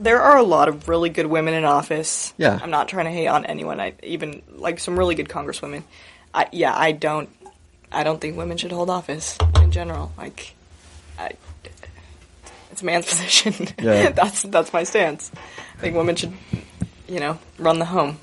There are a lot of really good women in office. Yeah. I'm not trying to hate on anyone. Even like some really good congresswomen. I don't think women should hold office in general. Like, it's a man's position. Yeah. That's my stance. I think women should, run the home.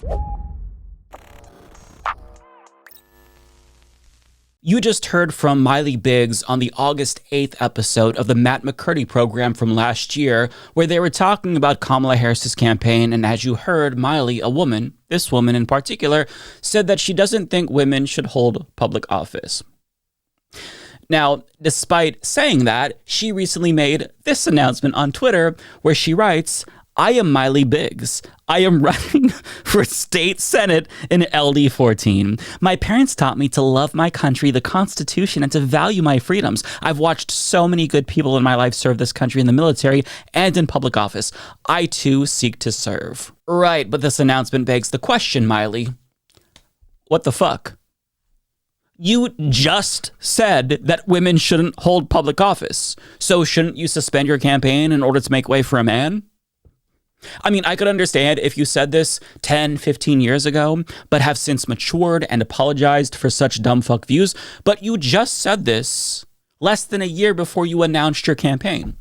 You just heard from Mylie Bigs on the August 8th episode of the Matt McCurdy program from last year, where they were talking about Kamala Harris's campaign. And as you heard, Mylie, a woman, this woman in particular, said that she doesn't think women should hold public office. Now, despite saying that, she recently made this announcement on Twitter where she writes, "I am Mylie Bigs. I am running for state senate in LD14. My parents taught me to love my country, the Constitution, and to value my freedoms. I've watched so many good people in my life serve this country in the military and in public office. I, too, seek to serve." Right, but this announcement begs the question, Mylie. What the fuck? You just said that women shouldn't hold public office. So shouldn't you suspend your campaign in order to make way for a man? I mean, I could understand if you said this 10, 15 years ago, but have since matured and apologized for such dumb fuck views. But you just said this less than a year before you announced your campaign.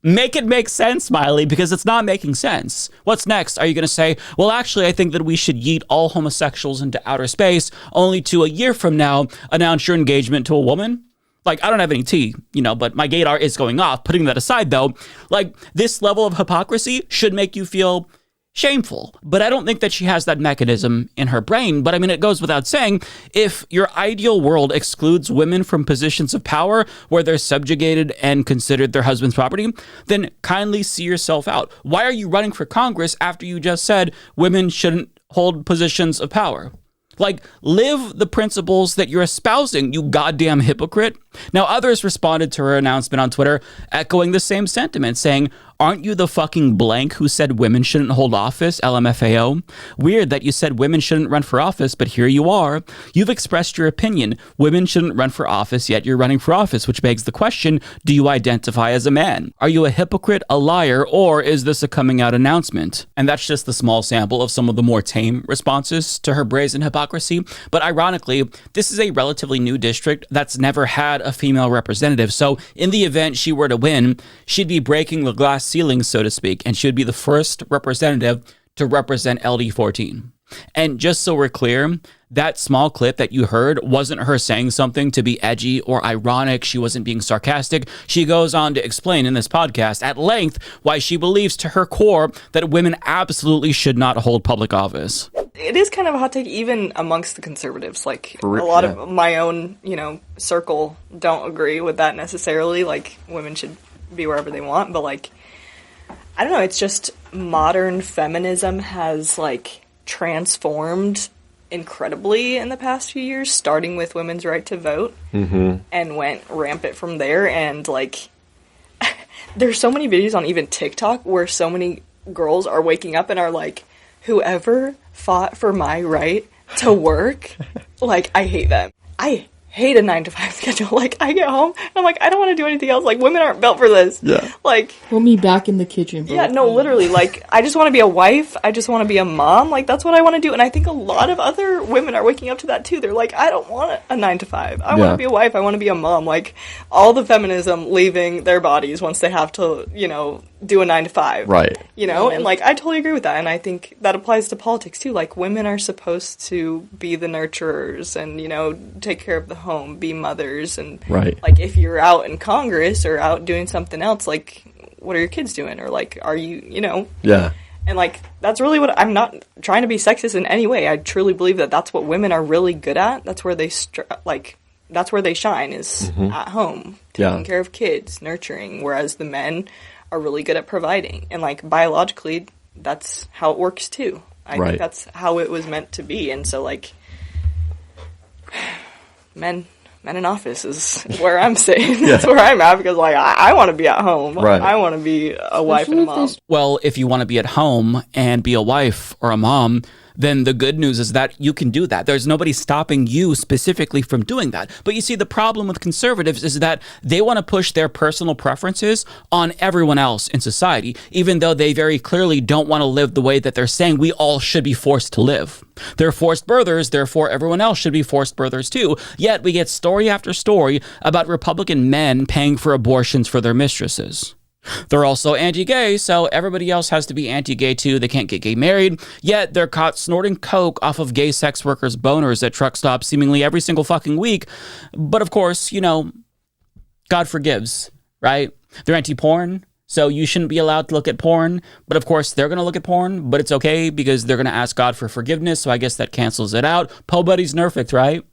Make it make sense, Mylie, because it's not making sense. What's next? Are you going to say, well, actually, I think that we should yeet all homosexuals into outer space, only to a year from now announce your engagement to a woman? Like, I don't have any tea, but my gaydar is going off. Putting that aside, though, like, this level of hypocrisy should make you feel shameful. But I don't think that she has that mechanism in her brain. But I mean, it goes without saying, if your ideal world excludes women from positions of power where they're subjugated and considered their husband's property, then kindly see yourself out. Why are you running for Congress after you just said women shouldn't hold positions of power? Like, live the principles that you're espousing, you goddamn hypocrite. Now, others responded to her announcement on Twitter, echoing the same sentiment, saying, "Aren't you the fucking blank who said women shouldn't hold office, LMFAO? Weird that you said women shouldn't run for office, but here you are. You've expressed your opinion. Women shouldn't run for office, yet you're running for office, which begs the question, do you identify as a man? Are you a hypocrite, a liar, or is this a coming out announcement?" And that's just the small sample of some of the more tame responses to her brazen hypocrisy. But ironically, this is a relatively new district that's never had a female representative. So in the event she were to win, she'd be breaking the glass ceiling, so to speak, and she would be the first representative to represent LD14. And just so we're clear, that small clip that you heard wasn't her saying something to be edgy or ironic. She wasn't being sarcastic. She goes on to explain in this podcast at length why she believes to her core that women absolutely should not hold public office. It is kind of a hot take even amongst the conservatives. Like, a lot of my own, circle don't agree with that necessarily. Like, women should be wherever they want. But, like, I don't know. It's just modern feminism has, like, transformed incredibly in the past few years, starting with women's right to vote, and went rampant from there. And, like, there's so many videos on even TikTok where so many girls are waking up and are like, whoever fought for my right to work, like, I hate them. I hate a 9-to-5 schedule. Like, I get home and I'm like, I don't want to do anything else. Like, women aren't built for this. Yeah. Like, put me back in the kitchen, bro. Yeah, no, literally. Like, I just want to be a wife. I just want to be a mom. Like, that's what I want to do. And I think a lot of other women are waking up to that too. They're like, I don't want a 9-to-5. I want to be a wife. I want to be a mom. Like, all the feminism leaving their bodies once they have to, do a 9-to-5. Right. And like, I totally agree with that. And I think that applies to politics too. Like, women are supposed to be the nurturers and, take care of the home, be mothers. And like, if you're out in Congress or out doing something else, like, what are your kids doing? Or like, are you, Yeah. And like, that's really what, I'm not trying to be sexist in any way. I truly believe that that's what women are really good at. That's where they, that's where they shine, is at home, taking care of kids, nurturing, whereas the men are really good at providing. And like, biologically, that's how it works too. I think that's how it was meant to be. And so like, men in office is where I'm saying. That's where I'm at, because like, I want to be at home. I want to be a wife and a mom. Well, if you want to be at home and be a wife or a mom, then the good news is that you can do that. There's nobody stopping you specifically from doing that. But you see, the problem with conservatives is that they want to push their personal preferences on everyone else in society, even though they very clearly don't want to live the way that they're saying we all should be forced to live. They're forced birthers, therefore everyone else should be forced birthers too. Yet we get story after story about Republican men paying for abortions for their mistresses. They're also anti-gay, so everybody else has to be anti-gay too. They can't get gay married, yet they're caught snorting coke off of gay sex workers' boners at truck stops seemingly every single fucking week. But of course, God forgives, right? They're anti-porn, so you shouldn't be allowed to look at porn. But of course, they're going to look at porn, but it's okay because they're going to ask God for forgiveness, so I guess that cancels it out. Po Buddy's nerfed, right?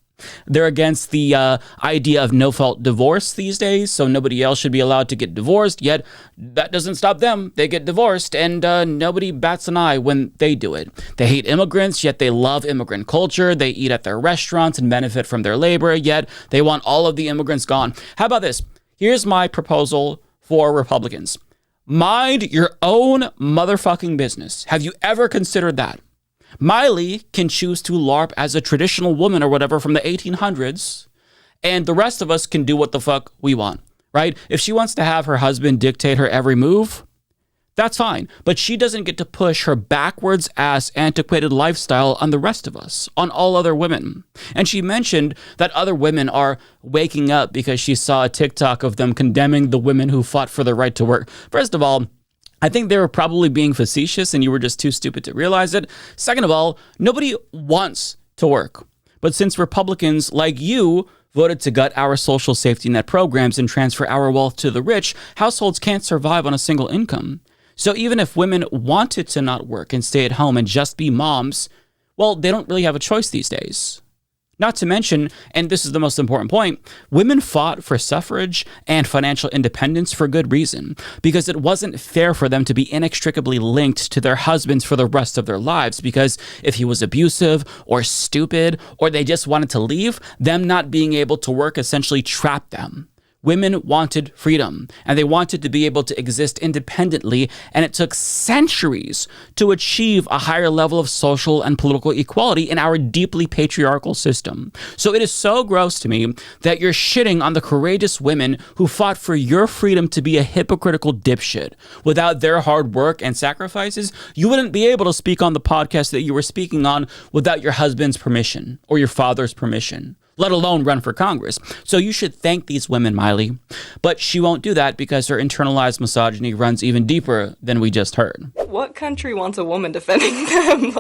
They're against the idea of no-fault divorce these days, so nobody else should be allowed to get divorced, yet that doesn't stop them. They get divorced, and nobody bats an eye when they do it. They hate immigrants, yet they love immigrant culture. They eat at their restaurants and benefit from their labor, yet they want all of the immigrants gone. How about this? Here's my proposal for Republicans. Mind your own motherfucking business. Have you ever considered that? Mylie can choose to LARP as a traditional woman or whatever from the 1800s, and the rest of us can do what the fuck we want, right? If she wants to have her husband dictate her every move, that's fine. But she doesn't get to push her backwards ass antiquated lifestyle on the rest of us, on all other women. And she mentioned that other women are waking up because she saw a TikTok of them condemning the women who fought for the right to work. First of all, I think they were probably being facetious and you were just too stupid to realize it. Second of all, nobody wants to work. But since Republicans like you voted to gut our social safety net programs and transfer our wealth to the rich, households can't survive on a single income. So even if women wanted to not work and stay at home and just be moms, well, they don't really have a choice these days. Not to mention, and this is the most important point, women fought for suffrage and financial independence for good reason, because it wasn't fair for them to be inextricably linked to their husbands for the rest of their lives, because if he was abusive or stupid or they just wanted to leave, them not being able to work essentially trapped them. Women wanted freedom, and they wanted to be able to exist independently, and it took centuries to achieve a higher level of social and political equality in our deeply patriarchal system. So it is so gross to me that you're shitting on the courageous women who fought for your freedom to be a hypocritical dipshit. Without their hard work and sacrifices, you wouldn't be able to speak on the podcast that you were speaking on without your husband's permission or your father's permission, let alone run for Congress. So you should thank these women, Mylie. But she won't do that because her internalized misogyny runs even deeper than we just heard. What country wants a woman defending them?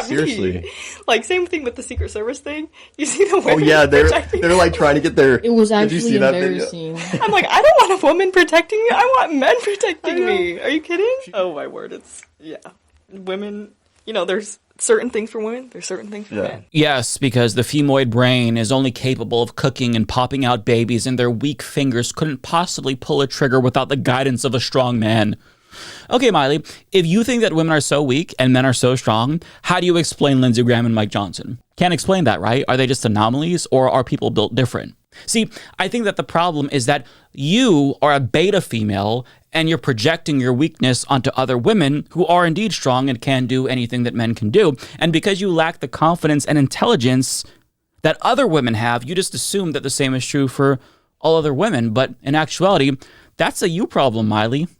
Seriously. Like, same thing with the Secret Service thing. You see the women they're like trying to get their... It was actually embarrassing. I'm like, I don't want a woman protecting me. I want men protecting me. Are you kidding? Oh my word, women, there's certain things for women, there's certain things for men. Yes, because the femoid brain is only capable of cooking and popping out babies, and their weak fingers couldn't possibly pull a trigger without the guidance of a strong man. Okay, Mylie, if you think that women are so weak and men are so strong, how do you explain Lindsey Graham and Mike Johnson? Can't explain that, right? Are they just anomalies, or are people built different? See, I think that the problem is that you are a beta female and you're projecting your weakness onto other women who are indeed strong and can do anything that men can do. And because you lack the confidence and intelligence that other women have, you just assume that the same is true for all other women. But in actuality, that's a you problem, Mylie.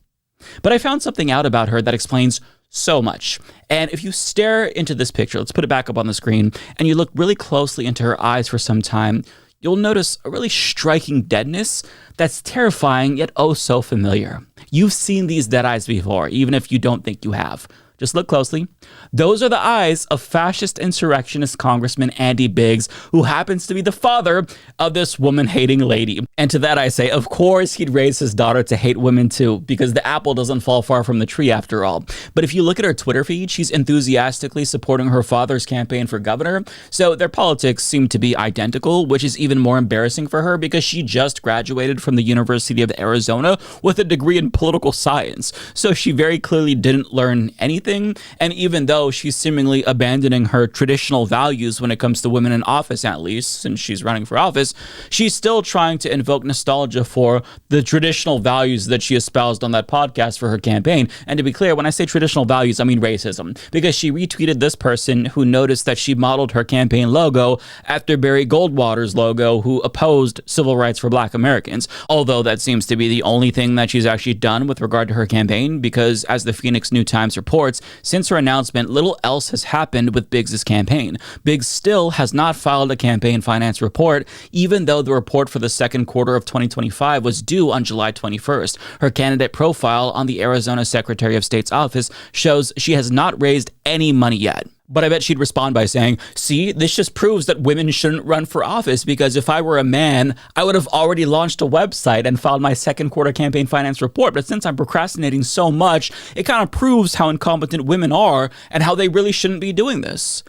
But I found something out about her that explains so much. And if you stare into this picture, let's put it back up on the screen, and you look really closely into her eyes for some time, you'll notice a really striking deadness that's terrifying yet oh so familiar. You've seen these dead eyes before, even if you don't think you have. Just look closely. Those are the eyes of fascist insurrectionist Congressman Andy Biggs, who happens to be the father of this woman-hating lady. And to that I say, of course he'd raise his daughter to hate women too, because the apple doesn't fall far from the tree after all. But if you look at her Twitter feed, she's enthusiastically supporting her father's campaign for governor. So their politics seem to be identical, which is even more embarrassing for her because she just graduated from the University of Arizona with a degree in political science. So she very clearly didn't learn anything everything. And even though she's seemingly abandoning her traditional values when it comes to women in office, at least since she's running for office, she's still trying to invoke nostalgia for the traditional values that she espoused on that podcast for her campaign. And to be clear, when I say traditional values, I mean racism, because she retweeted this person who noticed that she modeled her campaign logo after Barry Goldwater's logo, who opposed civil rights for Black Americans. Although that seems to be the only thing that she's actually done with regard to her campaign, because as the Phoenix New Times reports, since her announcement, little else has happened with Biggs' campaign. Biggs still has not filed a campaign finance report, even though the report for the second quarter of 2025 was due on July 21st. Her candidate profile on the Arizona Secretary of State's office shows she has not raised any money yet. But I bet she'd respond by saying, see, this just proves that women shouldn't run for office, because if I were a man, I would have already launched a website and filed my second quarter campaign finance report. But since I'm procrastinating so much, it kind of proves how incompetent women are and how they really shouldn't be doing this.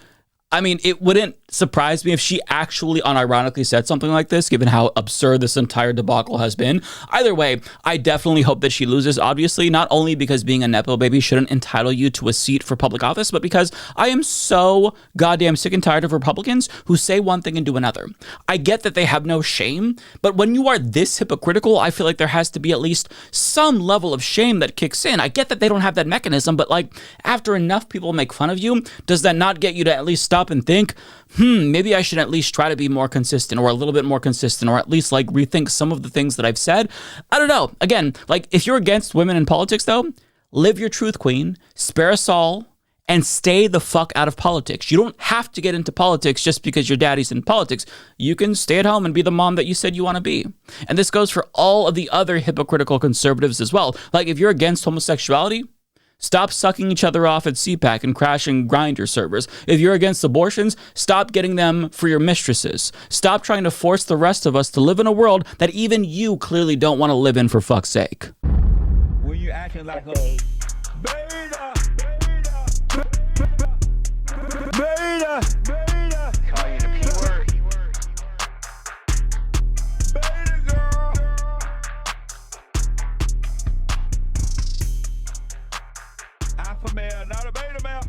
I mean, it wouldn't surprise me if she actually unironically said something like this, given how absurd this entire debacle has been. Either way, I definitely hope that she loses, obviously, not only because being a Nepo baby shouldn't entitle you to a seat for public office, but because I am so goddamn sick and tired of Republicans who say one thing and do another. I get that they have no shame, but when you are this hypocritical, I feel like there has to be at least some level of shame that kicks in. I get that they don't have that mechanism, but like, after enough people make fun of you, does that not get you to at least stop and think, maybe I should at least try to be more consistent, or a little bit more consistent, or at least like rethink some of the things that I've said? I don't know. Again, like, if you're against women in politics, though, live your truth, queen, spare us all, and stay the fuck out of politics. You don't have to get into politics just because your daddy's in politics. You can stay at home and be the mom that you said you want to be. And this goes for all of the other hypocritical conservatives as well. Like, if you're against homosexuality, stop sucking each other off at CPAC and crashing Grindr servers. If you're against abortions, stop getting them for your mistresses. Stop trying to force the rest of us to live in a world that even you clearly don't want to live in, for fuck's sake. When you acting like a beta, Call you the P word. beta girl. Alpha male, not a beta male.